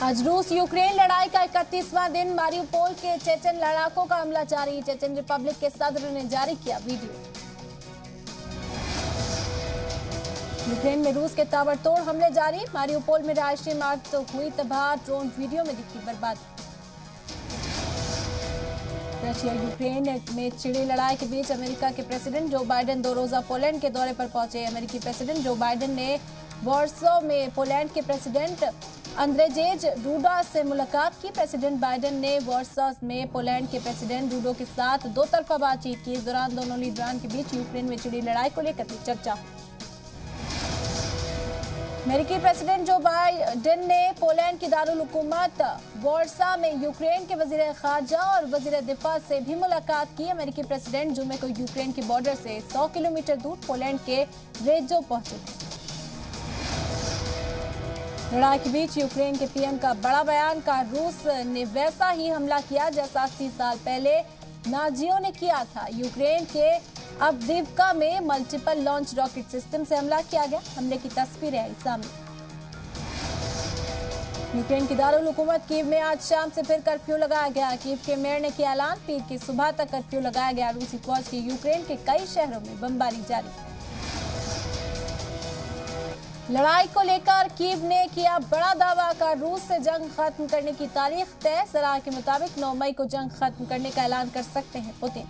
आज रूस यूक्रेन लड़ाई का 31वां दिन। मारिउपोल के चेचन लड़ाकों का हमला जारी। चेचन रिपब्लिक के सदर ने जारी किया वीडियो। यूक्रेन में रूस के ताबड़तोड़ हमले जारी। मारिउपोल में राष्ट्रीय मार्ग तो हुई तबाह। ड्रोन वीडियो में दिखी बर्बादी। रशिया यूक्रेन में छिड़ी लड़ाई के बीच अमेरिका के प्रेसिडेंट जो बाइडेन 2 रोजा पोलैंड के दौरे पर पहुंचे। अमेरिकी प्रेसिडेंट जो बाइडेन ने वॉर्सो में पोलैंड के प्रेसिडेंट अंद्रेजेज डूडा से मुलाकात की। प्रेसिडेंट बाइडेन ने वॉर्सो में पोलैंड के प्रेसिडेंट डूडो के साथ 2 तरफा बातचीत की। इस दौरान दोनों लीडरान के बीच यूक्रेन में छिड़ी लड़ाई को लेकर भी चर्चा। अमेरिकी प्रेसिडेंट जो बाइडेन ने पोलैंड की दारुल हुकूमत वॉर्सा में यूक्रेन के वजीर खारजा और वजीर दिफा से भी मुलाकात की। अमेरिकी प्रेसिडेंट जुमे को यूक्रेन के बॉर्डर से 100 किलोमीटर दूर पोलैंड के रेजो पहुंचे थे। लड़ाई के बीच यूक्रेन के पीएम का बड़ा बयान का रूस ने वैसा ही हमला किया जैसा 80 साल पहले नाजियों ने किया था। यूक्रेन के अवदीवका में मल्टीपल लॉन्च रॉकेट सिस्टम से हमला किया गया। हमले की तस्वीरें आई सामने। यूक्रेन की दारुल हुकूमत कीव में आज शाम से फिर कर्फ्यू लगाया गया। कीव के मेयर ने किया ऐलान। पीर की सुबह तक कर्फ्यू लगाया गया। रूसी फौज की यूक्रेन के कई शहरों में बमबारी जारी। लड़ाई को लेकर कीव ने किया बड़ा दावा का रूस से जंग खत्म करने की तारीख तय। सराह के मुताबिक 9 मई को जंग खत्म करने का ऐलान कर सकते हैं पुतिन।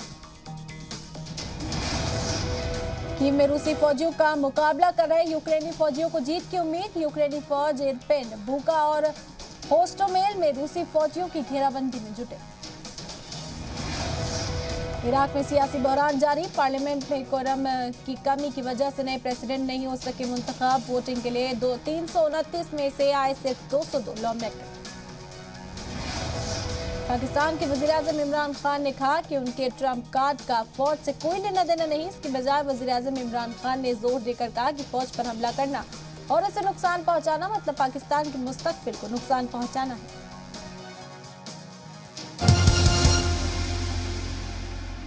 कीव में रूसी फौजियों का मुकाबला कर रहे यूक्रेनी फौजियों को जीत की उम्मीद। यूक्रेनी फौज इरपिन, बुका और होस्टोमेल में रूसी फौजियों की घेराबंदी में जुटे। इराक में सियासी बहरान जारी। पार्लियामेंट में कोरम की कमी की वजह से नए प्रेसिडेंट नहीं हो सके मुंतखब। वोटिंग के लिए 329 में से आए सिर्फ 202 लॉमेकर। पाकिस्तान के वज़ीर-ए-आज़म इमरान खान ने कहा कि उनके ट्रंप कार्ड का फौज से कोई लेना देना नहीं। इसके बजाय वज़ीर-ए-आज़म इमरान खान ने जोर देकर कहा कि फौज पर हमला करना और उसे नुकसान पहुंचाना मतलब पाकिस्तान के मुस्तकबिल को नुकसान पहुंचाना है।